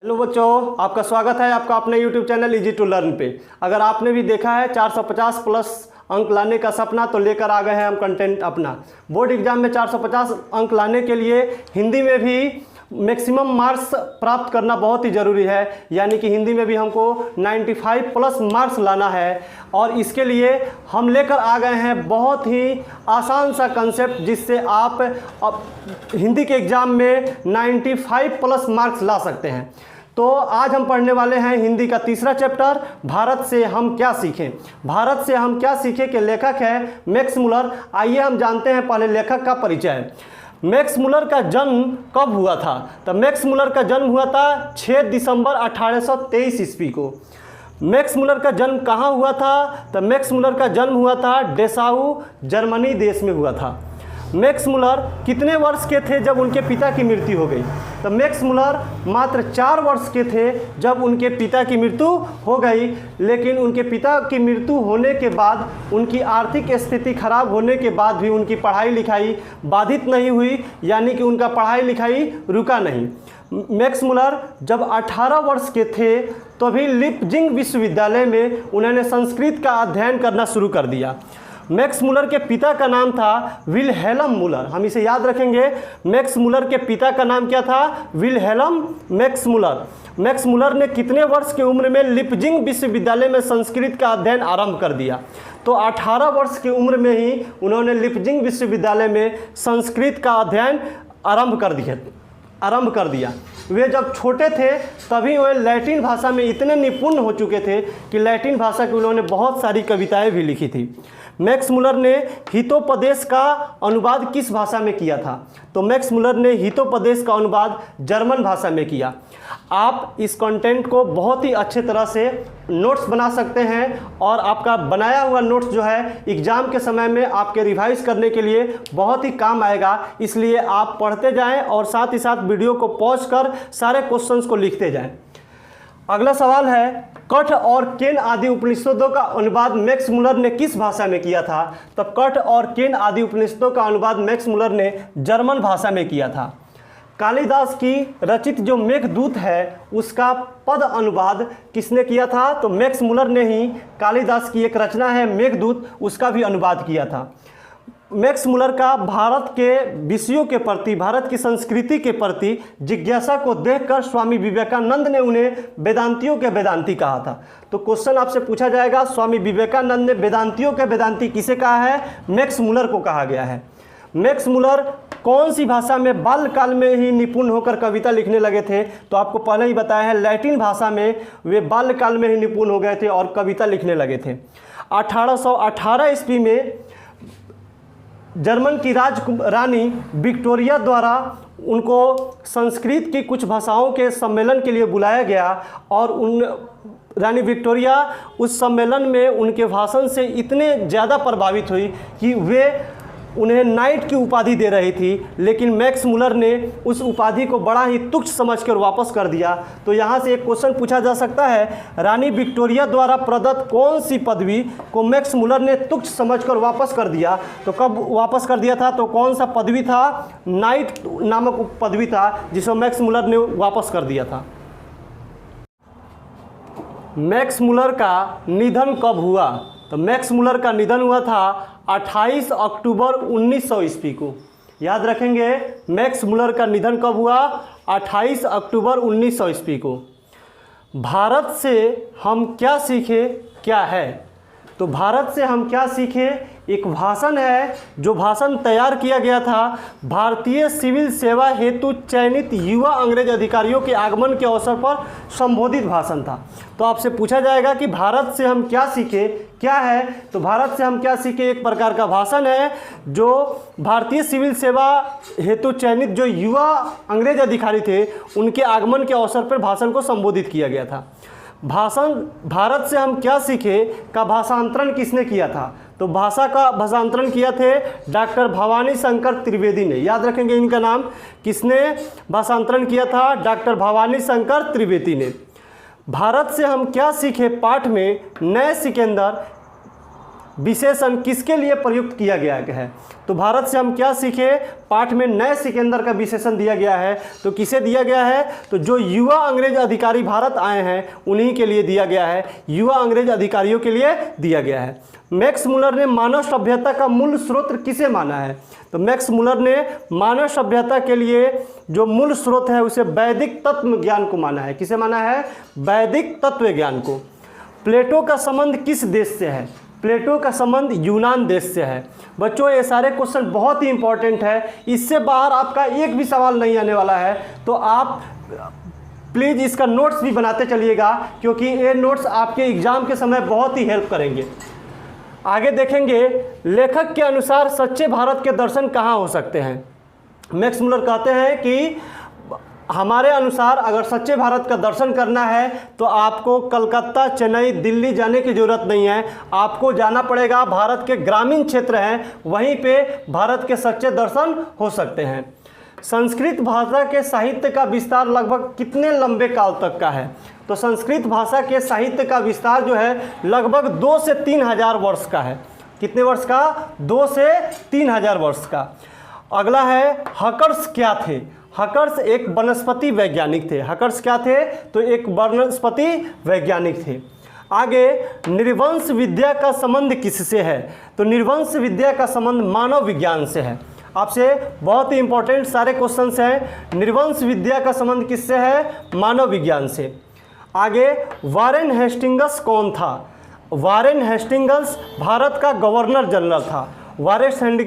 Hello बच्चों, आपका स्वागत है आपका अपने YouTube channel easy to learn पे। अगर आपने भी देखा है 450 प्लस अंक लाने का सपना, तो लेकर आ गए हैं हम कंटेंट अपना। बोर्ड एग्जाम में 450 अंक लाने के लिए हिंदी में भी मैक्सिमम मार्क्स प्राप्त करना बहुत ही ज़रूरी है, यानी कि हिंदी में भी हमको 95 प्लस मार्क्स लाना है। और इसके लिए हम लेकर आ गए हैं बहुत ही आसान सा कंसेप्ट, जिससे आप हिंदी के एग्ज़ाम में 95 प्लस मार्क्स ला सकते हैं। तो आज हम पढ़ने वाले हैं हिंदी का तीसरा चैप्टर, भारत से हम क्या सीखें। भारत से हम क्या सीखें के लेखक है मैक्स मुलर। आइए हम जानते हैं पहले लेखक का परिचय। मैक्स मुलर का जन्म कब हुआ था? तो मैक्स मुलर का जन्म हुआ था 6 दिसंबर 1823 ईस्वी को। मैक्स मुलर का जन्म कहाँ हुआ था? तो मैक्स मुलर का जन्म हुआ था डेसाऊ, जर्मनी देश में हुआ था। मैक्स मुलर कितने वर्ष के थे जब उनके पिता की मृत्यु हो गई? तो मैक्स मुलर मात्र 4 वर्ष के थे जब उनके पिता की मृत्यु हो गई। लेकिन उनके पिता की मृत्यु होने के बाद, उनकी आर्थिक स्थिति खराब होने के बाद भी उनकी पढ़ाई लिखाई बाधित नहीं हुई, यानी कि उनका पढ़ाई लिखाई रुका नहीं। मैक्स मुलर जब 18 वर्ष के थे तभी लिपजिंग विश्वविद्यालय में उन्होंने संस्कृत का अध्ययन करना शुरू कर दिया। मैक्स मुलर के पिता का नाम था विल्हेल्म मुलर, हम इसे याद रखेंगे। मैक्स मुलर के पिता का नाम क्या था? Wilhelm Max Muller. Max Muller ने कितने वर्ष की उम्र में लिपजिंग विश्वविद्यालय में संस्कृत का अध्ययन आरंभ कर दिया? तो 18 वर्ष की उम्र में ही उन्होंने लिपजिंग विश्वविद्यालय में संस्कृत का अध्ययन आरंभ कर दिया। वे जब छोटे थे तभी वे लैटिन भाषा में इतने निपुण हो चुके थे कि लैटिन भाषा की उन्होंने बहुत सारी कविताएं भी लिखी थी। मैक्स मुलर ने हितोपदेश का अनुवाद किस भाषा में किया था? तो मैक्स मुलर ने हितोपदेश का अनुवाद जर्मन भाषा में किया। आप इस कंटेंट को बहुत ही अच्छे तरह से नोट्स बना सकते हैं, और आपका बनाया हुआ नोट्स जो है एग्ज़ाम के समय में आपके रिवाइज करने के लिए बहुत ही काम आएगा। इसलिए आप पढ़ते जाएं और साथ ही साथ वीडियो को पॉज कर सारे क्वेश्चंस को लिखते जाएं। अगला सवाल है, कठ और केन आदि उपनिषदों का अनुवाद मैक्स मुलर ने किस भाषा में किया था? तो कठ और केन आदि उपनिषदों का अनुवाद मैक्स मुलर ने जर्मन भाषा में किया था। कालिदास की रचित जो मेघदूत है उसका पद अनुवाद किसने किया था? तो मैक्स मुलर ने ही कालिदास की एक रचना है मेघदूत, उसका भी अनुवाद किया था। मैक्स मुलर का भारत के विषयों के प्रति, भारत की संस्कृति के प्रति जिज्ञासा को देखकर स्वामी विवेकानंद ने उन्हें वेदांतियों के वेदांती कहा था। तो क्वेश्चन आपसे पूछा जाएगा, स्वामी विवेकानंद ने वेदांतियों के वेदांती किसे कहा है? मैक्स मुलर को कहा गया है। मैक्स मुलर कौन सी भाषा में बाल्यकाल में ही निपुण होकर कविता लिखने लगे थे? तो आपको पहले ही बताया है, लैटिन भाषा में वे बाल्यकाल में ही निपुण हो गए थे और कविता लिखने लगे थे। 1818 ईस्वी में जर्मन की रानी विक्टोरिया द्वारा उनको संस्कृत की कुछ भाषाओं के सम्मेलन के लिए बुलाया गया, और रानी विक्टोरिया उस सम्मेलन में उनके भाषण से इतने ज़्यादा प्रभावित हुई कि वे उन्हें नाइट की उपाधि दे रही थी। लेकिन मैक्स मुलर ने उस उपाधि को बड़ा ही तुच्छ समझकर वापस कर दिया। तो यहाँ से एक क्वेश्चन पूछा जा सकता है, रानी विक्टोरिया द्वारा प्रदत्त कौन सी पदवी को मैक्स मुलर ने तुच्छ समझकर वापस कर दिया? तो कब वापस कर दिया था? तो कौन सा पदवी था? नाइट नामक पदवी था जिसे मैक्स मुलर ने वापस कर दिया था। मैक्स मुलर का निधन कब हुआ? तो मैक्स मुलर का निधन हुआ था 28 अक्टूबर 1900 ईस्वी को। याद रखेंगे, मैक्स मुलर का निधन कब हुआ? 28 अक्टूबर 1900 ईस्वी को। भारत से हम क्या सीखें क्या है? तो भारत से हम क्या सीखें एक भाषण है, जो भाषण तैयार किया गया था भारतीय सिविल सेवा हेतु चयनित युवा अंग्रेज अधिकारियों के आगमन के अवसर पर संबोधित भाषण था। तो आपसे पूछा जाएगा कि भारत से हम क्या सीखें क्या है? तो भारत से हम क्या सीखें एक प्रकार का भाषण है, जो भारतीय सिविल सेवा हेतु चयनित जो युवा अंग्रेज अधिकारी थे उनके आगमन के अवसर पर भाषण को संबोधित किया गया था। भाषण भारत से हम क्या सीखें का भाषांतरण किसने किया था? तो भाषा का भाषांतरण किया थे डॉक्टर भवानी शंकर त्रिवेदी ने। याद रखेंगे इनका नाम। किसने भाषांतरण किया था? डॉक्टर भवानी शंकर त्रिवेदी ने। भारत से हम क्या सीखे पाठ में नए सिकंदर विशेषण किसके लिए प्रयुक्त किया गया है? तो भारत से हम क्या सीखे? पाठ में नए सिकंदर का विशेषण दिया गया है। तो किसे दिया गया है? तो जो युवा अंग्रेज अधिकारी भारत आए हैं उन्हीं के लिए दिया गया है, युवा अंग्रेज अधिकारियों के लिए दिया गया है। मैक्स मुलर ने मानव सभ्यता का मूल स्रोत किसे माना है? तो मैक्स मुलर ने मानव सभ्यता के लिए जो मूल स्रोत है उसे वैदिक तत्व ज्ञान को माना है। किसे माना है? वैदिक तत्व ज्ञान को। प्लेटो का संबंध किस देश से है? प्लेटो का संबंध यूनान देश से है। बच्चों ये सारे क्वेश्चन बहुत ही इंपॉर्टेंट है, इससे बाहर आपका एक भी सवाल नहीं आने वाला है। तो आप प्लीज़ इसका नोट्स भी बनाते चलिएगा, क्योंकि ये नोट्स आपके एग्ज़ाम के समय बहुत ही हेल्प करेंगे। आगे देखेंगे, लेखक के अनुसार सच्चे भारत के दर्शन कहाँ हो सकते हैं? मैक्स मुलर कहते हैं कि हमारे अनुसार अगर सच्चे भारत का दर्शन करना है तो आपको कलकत्ता, चेन्नई, दिल्ली जाने की ज़रूरत नहीं है। आपको जाना पड़ेगा भारत के ग्रामीण क्षेत्र हैं, वहीं पे भारत के सच्चे दर्शन हो सकते हैं। संस्कृत भाषा के साहित्य का विस्तार लगभग कितने लंबे काल तक का है? तो संस्कृत भाषा के साहित्य का विस्तार जो है लगभग 2 से 3 हज़ार वर्ष का है। कितने वर्ष का? 2 से 3 हज़ार वर्ष का। अगला है, हकर्स क्या थे? हकर्स एक वनस्पति वैज्ञानिक थे। हकर्स क्या थे? तो एक वनस्पति वैज्ञानिक थे। आगे, निर्वंश विद्या का संबंध किससे है? तो निर्वंश विद्या का संबंध मानव विज्ञान से है। आपसे बहुत ही इंपॉर्टेंट सारे क्वेश्चंस हैं। निर्वंश विद्या का संबंध किससे है? मानव विज्ञान से। आगे, वारेन हेस्टिंग्स कौन था? वारेन हेस्टिंग्स भारत का गवर्नर जनरल था। वारेन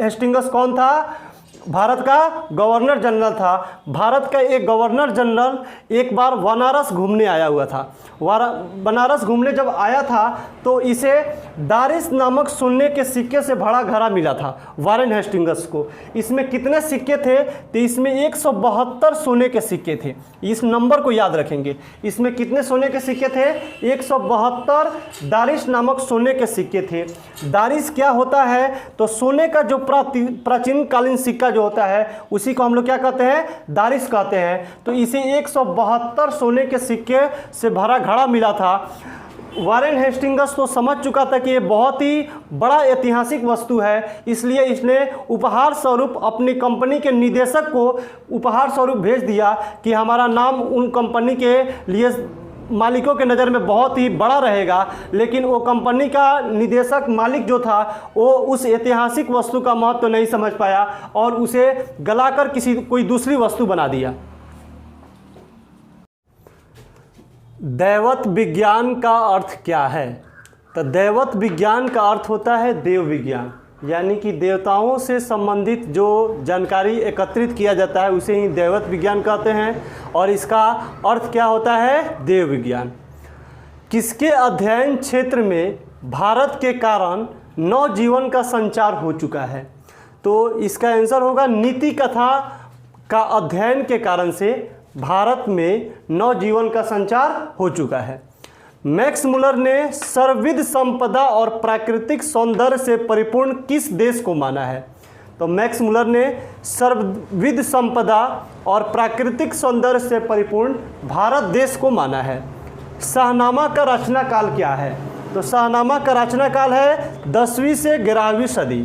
हेस्टिंग्स कौन था? भारत का गवर्नर जनरल था। भारत का एक गवर्नर जनरल एक बार बनारस घूमने आया हुआ था। बनारस घूमने जब आया था तो इसे दारिस नामक सोने के सिक्के से भरा घड़ा मिला था वारेन हेस्टिंग्स को। इसमें कितने सिक्के थे? तो इसमें 172 सोने के सिक्के थे। इस नंबर को याद रखेंगे। इसमें कितने सोने के सिक्के थे? 172 दारिस नामक सोने के सिक्के थे। दारिस क्या होता है? तो सोने का जो प्राचीन कालीन सिक्का जो होता है उसी को हम लोग क्या कहते हैं? दारिस कहते हैं। तो इसे 172 सोने के सिक्के से भरा घड़ा मिला था। वारेन हेस्टिंग्स तो समझ चुका था कि ये बहुत ही बड़ा ऐतिहासिक वस्तु है, इसलिए इसने उपहार स्वरूप अपनी कंपनी के निदेशक को उपहार स्वरूप भेज दिया कि हमारा नाम उन कंपनी के लिए मालिकों के नज़र में बहुत ही बड़ा रहेगा। लेकिन वो कंपनी का निदेशक मालिक जो था वो उस ऐतिहासिक वस्तु का महत्व नहीं समझ पाया और उसे गलाकर कोई दूसरी वस्तु बना दिया। दैवत विज्ञान का अर्थ क्या है? तो दैवत विज्ञान का अर्थ होता है देव विज्ञान, यानी कि देवताओं से संबंधित जो जानकारी एकत्रित किया जाता है उसे ही दैवत विज्ञान कहते हैं। और इसका अर्थ क्या होता है? देव विज्ञान। किसके अध्ययन क्षेत्र में भारत के कारण नवजीवन का संचार हो चुका है? तो इसका आंसर होगा नीति कथा का अध्ययन के कारण से भारत में नवजीवन का संचार हो चुका है। मैक्स मुलर ने सर्वविध संपदा और प्राकृतिक सौंदर्य से परिपूर्ण किस देश को माना है? तो मैक्स मुलर ने सर्वविध संपदा और प्राकृतिक सौंदर्य से परिपूर्ण भारत देश को माना है। शाहनामा का रचना काल क्या है? तो शाहनामा का रचना काल है 10वीं से 11वीं सदी।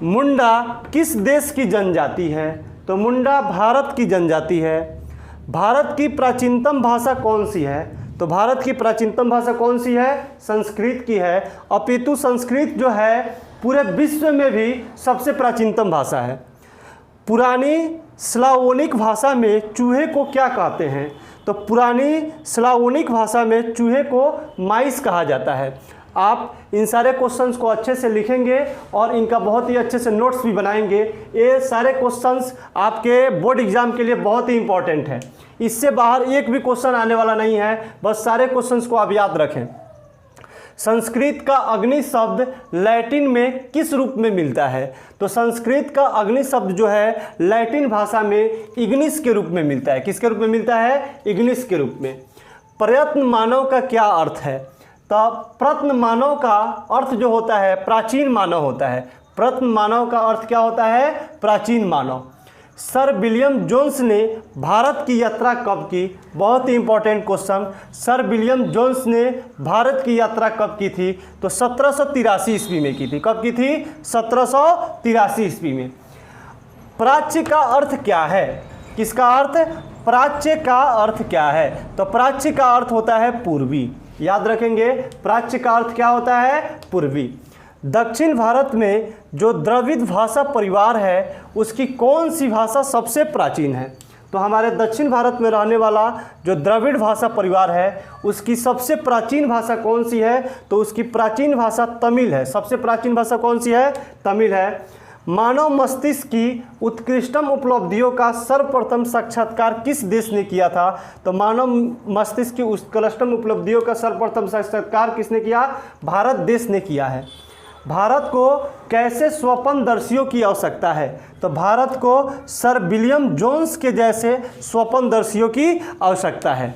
मुंडा किस देश की जनजाति है? तो मुंडा भारत की जनजाति है। भारत की प्राचीनतम भाषा कौन सी है? तो भारत की प्राचीनतम भाषा कौन सी है? संस्कृत की है। अपितु संस्कृत जो है पूरे विश्व में भी सबसे प्राचीनतम भाषा है। पुरानी स्लावोनिक भाषा में चूहे को क्या कहते हैं? तो पुरानी स्लावोनिक भाषा में चूहे को माइस कहा जाता है। आप इन सारे क्वेश्चंस को अच्छे से लिखेंगे और इनका बहुत ही अच्छे से नोट्स भी बनाएंगे। ये सारे क्वेश्चंस आपके बोर्ड एग्जाम के लिए बहुत ही इंपॉर्टेंट है। इससे बाहर एक भी क्वेश्चन आने वाला नहीं है, बस सारे क्वेश्चंस को आप याद रखें। संस्कृत का अग्नि शब्द लैटिन में किस रूप में मिलता है? तो संस्कृत का अग्नि शब्द जो है लैटिन भाषा में इग्निस के रूप में मिलता है। किसके रूप में मिलता है? इग्निस के रूप में। प्रयत्न मानव का क्या अर्थ है? तो प्रत्न मानव का अर्थ जो होता है प्राचीन मानव होता है। प्रत्न मानव का अर्थ क्या होता है? प्राचीन मानव। सर विलियम जोन्स ने भारत की यात्रा कब की? बहुत ही important question. Sir William Jones ने भारत की यात्रा कब की थी? तो 1783 ईस्वी में की थी। कब की थी? 1783 ईस्वी में। प्राच्य का अर्थ क्या है? किसका अर्थ? प्राच्य का अर्थ क्या है? तो प्राच्य का अर्थ होता है पूर्वी। याद रखेंगे, प्राच्य का अर्थ क्या होता है? पूर्वी। दक्षिण भारत में जो द्रविड़ भाषा परिवार है उसकी कौन सी भाषा सबसे प्राचीन है? तो हमारे दक्षिण भारत में रहने वाला जो द्रविड़ भाषा परिवार है उसकी सबसे प्राचीन भाषा कौन सी है? तो उसकी प्राचीन भाषा तमिल है। सबसे प्राचीन भाषा कौन सी है? तमिल है। मानव मस्तिष्क की उत्कृष्टतम उपलब्धियों का सर्वप्रथम साक्षात्कार किस देश ने किया था? तो मानव मस्तिष्क की उत्कृष्टतम उपलब्धियों का सर्वप्रथम साक्षात्कार किसने किया? भारत देश ने किया है। भारत को कैसे स्वप्नदर्शियों की आवश्यकता है? तो भारत को सर विलियम जोन्स के जैसे स्वप्नदर्शियों की आवश्यकता है।